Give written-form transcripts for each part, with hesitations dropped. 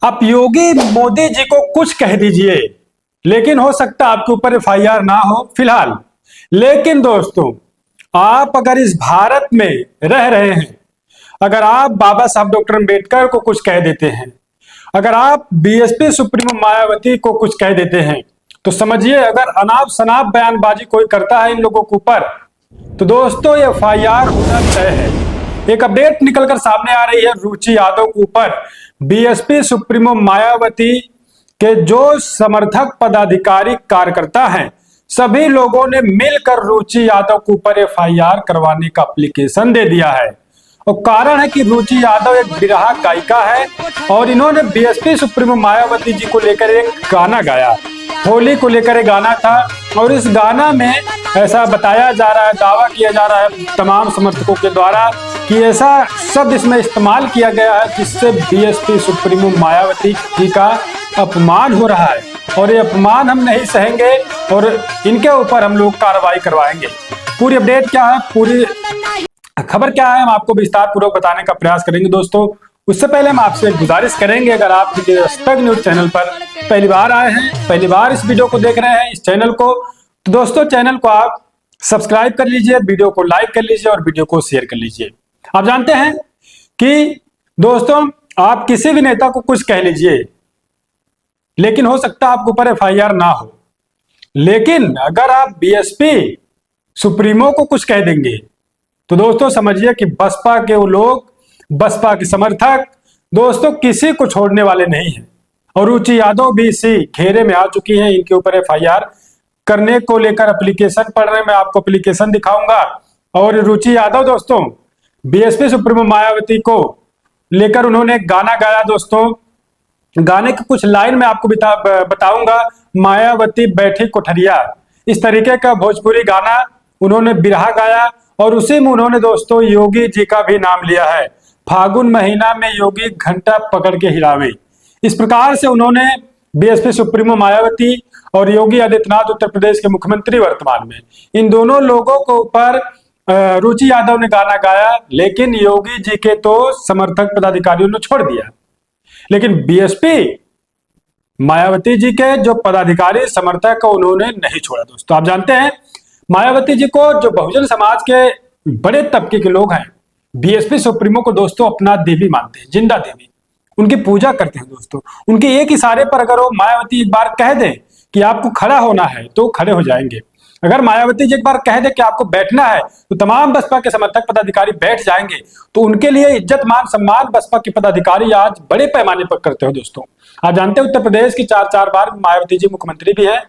आप योगी मोदी जी को कुछ कह दीजिए, लेकिन हो सकता है आपके ऊपर एफआईआर ना हो फिलहाल। लेकिन दोस्तों, आप अगर इस भारत में रह रहे हैं, अगर आप बाबा साहब डॉक्टर अम्बेडकर को कुछ कह देते हैं, अगर आप बीएसपी सुप्रीमो मायावती को कुछ कह देते हैं, तो समझिए अगर अनाप शनाप बयानबाजी कोई करता है इन लोगों के ऊपर, तो दोस्तों ये एफआईआर होना तय है। एक अपडेट निकलकर सामने आ रही है रुचि यादव के ऊपर। बीएसपी सुप्रीमो मायावती के जो समर्थक पदाधिकारी कार्यकर्ता हैं, सभी लोगों ने मिलकर रुचि यादव के ऊपर एफआईआर करवाने का एप्लीकेशन दे दिया है। और कारण है कि रुचि यादव एक बिरहा गायिका है और इन्होंने बीएसपी सुप्रीमो मायावती जी को लेकर एक गाना गाया। होली को लेकर एक गाना था और इस गाना में ऐसा बताया जा रहा है, दावा किया जा रहा है तमाम समर्थकों के द्वारा कि ऐसा शब्द इसमें इस्तेमाल किया गया है जिससे बीएसपी सुप्रीमो मायावती जी का अपमान हो रहा है और ये अपमान हम नहीं सहेंगे और इनके ऊपर हम लोग कार्रवाई करवाएंगे। पूरी अपडेट क्या है, पूरी खबर क्या है, हम आपको विस्तार पूर्वक बताने का प्रयास करेंगे। दोस्तों, उससे पहले हम आपसे एक गुजारिश करेंगे, अगर आप दस्तक न्यूज चैनल पर पहली बार आए हैं, पहली बार इस वीडियो को देख रहे हैं, इस चैनल को, तो दोस्तों चैनल को आप सब्सक्राइब कर लीजिए, वीडियो को लाइक कर लीजिए और वीडियो को शेयर कर लीजिए। आप जानते हैं कि दोस्तों, आप किसी भी नेता को कुछ कह लीजिए, लेकिन हो सकता है आपके ऊपर एफआईआर ना हो। लेकिन अगर आप बीएसपी सुप्रीमो को कुछ कह देंगे, तो दोस्तों समझिए कि बसपा के वो लोग, बसपा के समर्थक दोस्तों किसी को छोड़ने वाले नहीं हैं। और रुचि यादव भी इसी घेरे में आ चुकी हैं, इनके ऊपर एफआईआर करने को लेकर एप्लीकेशन पढ़ रहे हैं। मैं आपको एप्लीकेशन दिखाऊंगा। और रुचि यादव दोस्तों बीएसपी सुप्रीमो मायावती को लेकर उन्होंने गाना गाया। दोस्तों, गाने की कुछ लाइन में आपको बताऊंगा। मायावती बैठी कोठरिया, इस तरीके का भोजपुरी गाना उन्होंने बिरहा गाया और उसी में उन्होंने दोस्तों योगी जी का भी नाम लिया है। फागुन महीना में योगी घंटा पकड़ के हिलावे, इस प्रकार से उन्होंने बीएसपी सुप्रीमो मायावती और योगी आदित्यनाथ उत्तर प्रदेश के मुख्यमंत्री वर्तमान में, इन दोनों लोगों को ऊपर रुचि यादव ने गाना गाया। लेकिन योगी जी के तो समर्थक पदाधिकारियों ने छोड़ दिया, लेकिन बीएसपी मायावती जी के जो पदाधिकारी समर्थक को उन्होंने नहीं छोड़ा। दोस्तों, आप जानते हैं मायावती जी को जो बहुजन समाज के बड़े तबके के लोग हैं, बीएसपी सुप्रीमो को दोस्तों अपना देवी मानते हैं, जिंदा देवी, उनकी पूजा करते हैं। दोस्तों, उनके एक इशारे पर अगर वो मायावती एक बार कह दे कि आपको खड़ा होना है तो खड़े हो जाएंगे। अगर मायावती जी एक बार कह दे कि आपको बैठना है तो तमाम बसपा के समर्थक पदाधिकारी बैठ जाएंगे। तो उनके लिए इज्जत मान सम्मान बसपा के पदाधिकारी आज बड़े पैमाने पर करते हो। दोस्तों, आप जानते हैं उत्तर प्रदेश की 4 बार मायावती जी मुख्यमंत्री भी है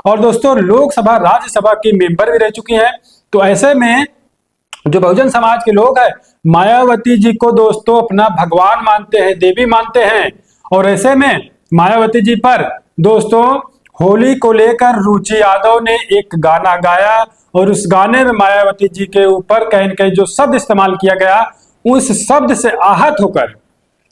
और दोस्तों लोकसभा राज्यसभा की मेंबर भी रह चुकी हैं। तो ऐसे में जो बहुजन समाज के लोग हैं, मायावती जी को दोस्तों अपना भगवान मानते हैं, देवी मानते हैं। और ऐसे में मायावती जी पर दोस्तों होली को लेकर रुचि यादव ने एक गाना गाया और उस गाने में मायावती जी के ऊपर कहीं न कहीं जो शब्द इस्तेमाल किया गया, उस शब्द से आहत होकर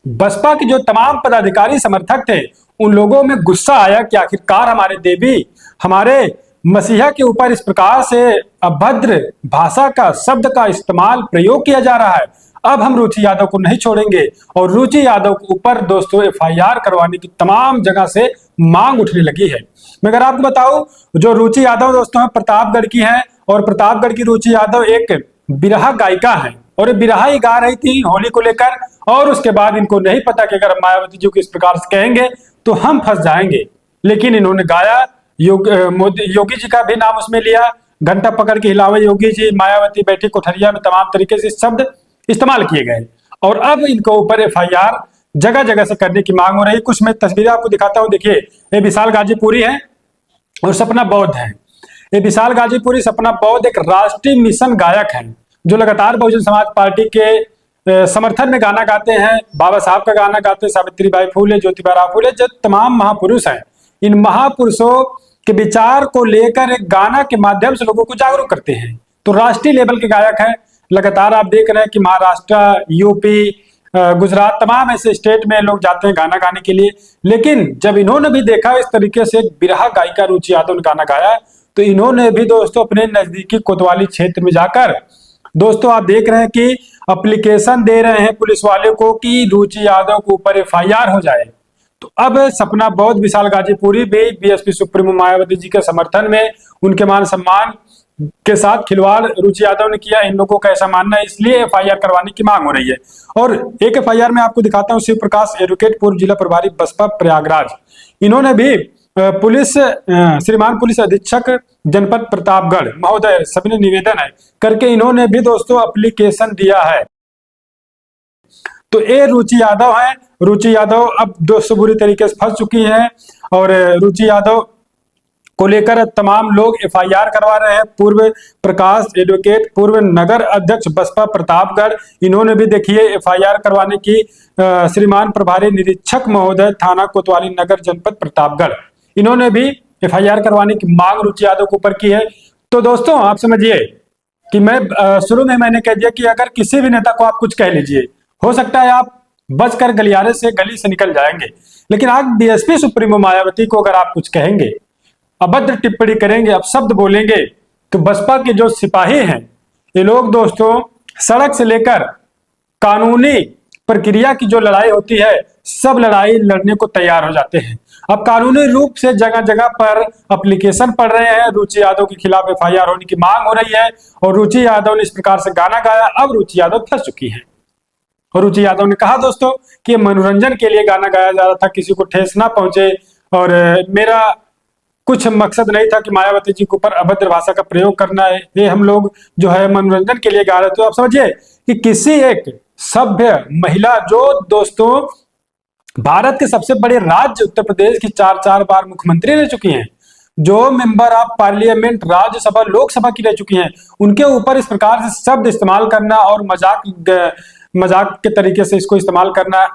बसपा के जो तमाम पदाधिकारी समर्थक थे, उन लोगों में गुस्सा आया कि आखिरकार हमारे देवी, हमारे मसीहा के ऊपर इस प्रकार से अभद्र भाषा का, शब्द का इस्तेमाल, प्रयोग किया जा रहा है। अब हम रुचि यादव को नहीं छोड़ेंगे और रुचि यादव के ऊपर दोस्तों एफआईआर करवाने की तमाम जगह से मांग उठने लगी है। मैं अगर आपको बताऊं, जो रुचि यादव दोस्तों प्रतापगढ़ की है और प्रतापगढ़ की रुचि यादव एक बिरहा गायिका है और बिरहा ही गा रही थी होली को लेकर। और उसके बाद इनको नहीं पता कि अगर मायावती जी को इस प्रकार से कहेंगे तो हम फंस जाएंगे, लेकिन इन्होंने गाया। योगी जी का भी नाम उसमें लिया, घंटा पकड़ के हिलावे योगी जी, मायावती बैठी कोठरिया में तमाम तरीके से शब्द इस्तेमाल किए गए और अब इनको ऊपर एफआईआर जगह जगह से करने की मांग हो रही है। कुछ मैं तस्वीरें आपको दिखाता हूं। देखिए, ये विशाल गाजीपुरी है और सपना बौद्ध है। ये विशाल गाजीपुरी, सपना बौद्ध एक राष्ट्रीय मिशन गायक है जो लगातार बहुजन समाज पार्टी के समर्थन में गाना गाते हैं, बाबा साहब का गाना गाते हैं, सावित्रीबाई फुले, ज्योतिबा फुले, जो तमाम महापुरुष हैं। इन महापुरुषों के विचार को लेकर एक गाना के माध्यम से लोगों को जागरूक करते हैं। तो राष्ट्रीय लेवल के गायक हैं। लगातार आप देख रहे हैं कि महाराष्ट्र, यूपी, गुजरात, तमाम ऐसे स्टेट में लोग जाते हैं गाना गाने के लिए। लेकिन जब इन्होंने भी देखा इस तरीके से एक बिरहा गायिका रुचि यादव ने गाना गाया, तो इन्होंने भी दोस्तों अपने नजदीकी कोतवाली क्षेत्र में जाकर दोस्तों आप देख रहे हैं कि एप्लीकेशन दे रहे हैं पुलिस वाले को कि रुचि यादव के ऊपर एफआईआर हो जाए। तो अब सपना बौद्ध विशाल गाजीपुरी भी बीएसपी सुप्रीमो मायावती जी के समर्थन में उनके मान सम्मान के साथ खिलवाड़ रुचि यादव ने किया, इन लोगों का ऐसा मानना है, इसलिए एफआईआर करवाने की मांग हो रही है। और एक एफआईआर में आपको दिखाता हूं, शिव प्रकाश एडवोकेट पूर्व जिला प्रभारी बसपा प्रयागराज, इन्होंने भी पुलिस श्रीमान पुलिस अधीक्षक जनपद प्रतापगढ़ महोदय, सभी ने निवेदन है करके इन्होंने भी दोस्तों एप्लीकेशन दिया है। तो ये रुचि यादव है, रुचि यादव अब दोस्तों बुरी तरीके से फंस चुकी हैं और रुचि यादव को लेकर तमाम लोग एफआईआर करवा रहे हैं। पूर्व प्रकाश एडवोकेट पूर्व नगर अध्यक्ष बसपा प्रतापगढ़, इन्होंने भी देखिए एफआईआर करवाने की श्रीमान प्रभारी निरीक्षक महोदय थाना कोतवाली नगर जनपद प्रतापगढ़, इन्होंने भी एफआईआर करवाने की मांग रुचि यादव के ऊपर की है। तो दोस्तों आप समझिए कि मैं शुरू में मैंने कह दिया कि अगर किसी भी नेता को आप कुछ कह लीजिए, हो सकता है आप बचकर गलियारे से गली से निकल जाएंगे, लेकिन आज बीएसपी सुप्रीमो मायावती को अगर आप कुछ कहेंगे, अभद्र टिप्पणी करेंगे, अपशब्द बोलेंगे, तो बसपा के जो सिपाही हैं ये लोग दोस्तों सड़क से लेकर कानूनी प्रक्रिया की जो लड़ाई होती है, सब लड़ाई लड़ने को तैयार हो जाते हैं। अब कानूनी रूप से जगह जगह पर एप्लीकेशन पढ़ रहे हैं, रुचि यादव के खिलाफ एफआईआर होने की मांग हो रही है और रुचि यादव ने इस प्रकार से गाना गाया, अब रुचि यादव फंस चुकी है। और रुचि यादव ने कहा दोस्तों कि मनोरंजन के लिए गाना गाया जा रहा था, किसी को ठेस ना पहुंचे और मेरा कुछ मकसद नहीं था कि मायावती जी के ऊपर अभद्र भाषा का प्रयोग करना है, ये हम लोग जो है मनोरंजन के लिए गा रहे थे। तो आप समझिए कि किसी एक सभ्य महिला जो दोस्तों भारत के सबसे बड़े राज्य उत्तर प्रदेश की 4 बार मुख्यमंत्री रह चुकी हैं, जो member of parliament Rajya Sabha Lok Sabha की रह चुकी हैं, उनके ऊपर इस प्रकार से शब्द इस्तेमाल करना और मजाक के तरीके से इसको इस्तेमाल करना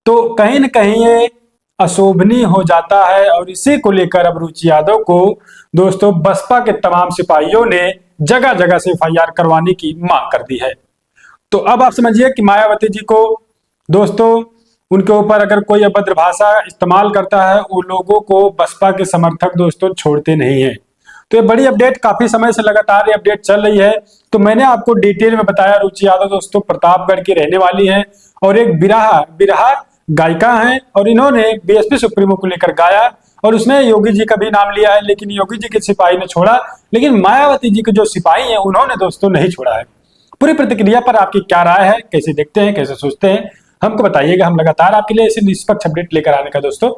तो कहीं न कहीं ये अशोभनीय हो जाता है। और इसी को लेकर अब रुचि यादव को दोस्तों बसपा के तमाम सिपाहियों ने जगह जगह से एफआईआर करवाने की मांग कर दी है। तो अब आप समझिए कि मायावती जी को दोस्तों उनके ऊपर अगर कोई अभद्र भाषा इस्तेमाल करता है, वो लोगों को बसपा के समर्थक दोस्तों छोड़ते नहीं है। तो ये बड़ी अपडेट, काफी समय से लगातार ये अपडेट चल रही है। तो मैंने आपको डिटेल में बताया, रुचि यादव दोस्तों प्रतापगढ़ की रहने वाली है और एक बिरहा गायिका हैं और इन्होंने बीएसपी सुप्रीमो को लेकर गाया और उसमें योगी जी का भी नाम लिया है, लेकिन योगी जी के सिपाही ने छोड़ा, लेकिन मायावती जी के जो सिपाही हैं उन्होंने दोस्तों नहीं छोड़ा है। पूरी प्रतिक्रिया पर आपकी क्या राय है, कैसे देखते हैं, कैसे सोचते हैं, हमको बताइएगा। हम लगातार आपके लिए ऐसे निष्पक्ष अपडेट लेकर आने का दोस्तों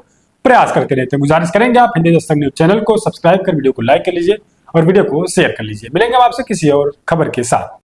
प्रयास करते रहते हैं। गुजारिश करेंगे आप हिंदी दस्तक न्यूज चैनल को सब्सक्राइब कर वीडियो को लाइक कर लीजिए और वीडियो को शेयर कर लीजिए। मिलेंगे हम आपसे किसी और खबर के साथ।